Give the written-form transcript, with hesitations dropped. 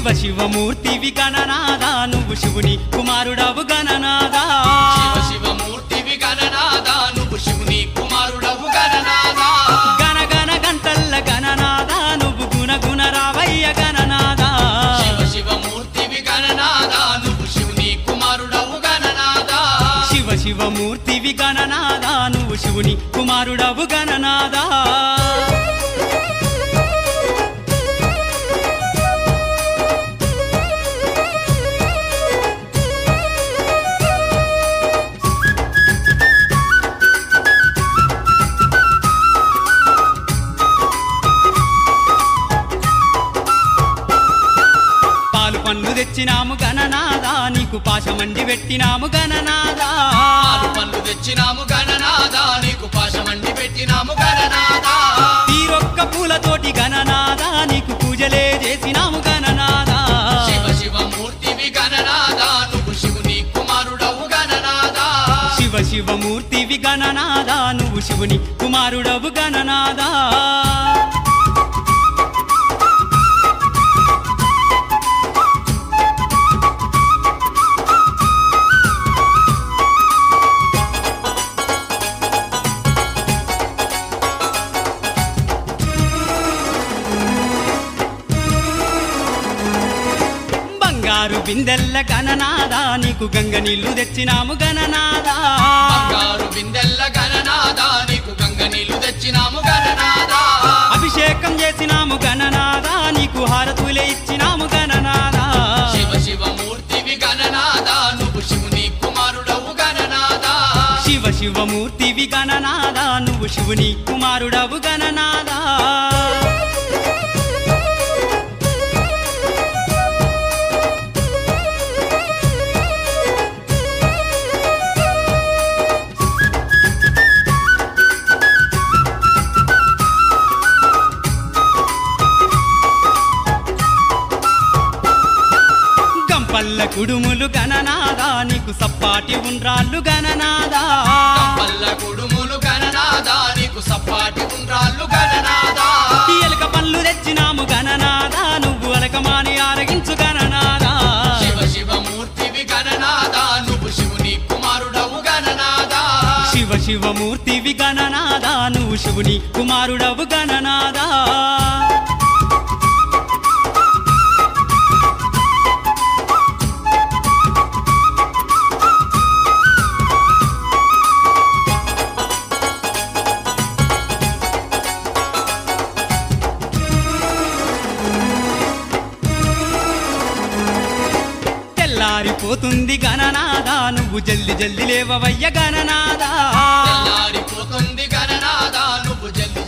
శివ శివమూర్తివి గణనాదా నువ్వు శివుని కుమారుడవు గణనాదా శివ శివమూర్తివి గణనాదా నువ్వు శివుని కుమారుడవు గణనాదా గణ గణ గంటల్ల గణనాదా నువ్వు గుణ గుణ రావయ్య గణనాదా శివ శివమూర్తివి గణనాదా నువ్వు శివుని కుమారుడవు గణనాదా శివ శివమూర్తివి గణనాదా నువ్వు శివుని కుమారుడవు గణనాదా పండ్లు తెచ్చినాము గణనాదా నీకు పాశమండి పెట్టినాము గణనాదా పాలు పండ్లు తెచ్చినాము గణనాదా నీకు పాశమండి పెట్టినాము గణనాదా తీరొక్క పూలతోటి గణనాదా నీకు పూజలే చేసినాము గణనాదా శివ శివమూర్తివి గణనాదా నువ్వు శివుని కుమారుడవు గణనాదా శివ శివమూర్తివి గణనాదా నువ్వు శివుని కుమారుడవు గణనాదా బంగారు బిందెల్ల గణనాదా నీకు గంగ నీళ్లు తెచ్చినాము గణనాదా బంగారు బిందెల్ల గణనాదా నీకు గంగ నీళ్లు తెచ్చినాము గణనాదా అభిషేకం చేసినాము గణనాదా నీకు హారతులే ఇచ్చినాము గణనాదా శివ శివమూర్తివి గణనాదా నువ్వు శివుని కుమారుడవు గణనాదా శివ శివమూర్తివి గణనాదా నువ్వు శివుని కుమారుడవు గణనాదా పల్ల కుడుములు గణనాదా నీకు సప్పాటి ఉండ్రాళ్ళు గణనాదా పల్ల కుడుములు గణనాదా నీకు సప్పాటి ఉండ్రాళ్ళు గణనాదా ఎలక పళ్ళు తెచ్చినాము గణనాదా నువ్వు అలకమాని ఆరగించు గణనాదా శివ శివమూర్తివి గణనాదా నువ్వు శివుని కుమారుడవు గణనాదా శివ శివమూర్తివి గణనాదా నువ్వు శివుని కుమారుడవు గణనాదా తెల్లారిపోతుంది గణనాదా నువ్వు జల్ది జల్ది లేవవయ్య గణనాదా తెల్లారిపోతుంది గణనాదా నువ్వు జల్ది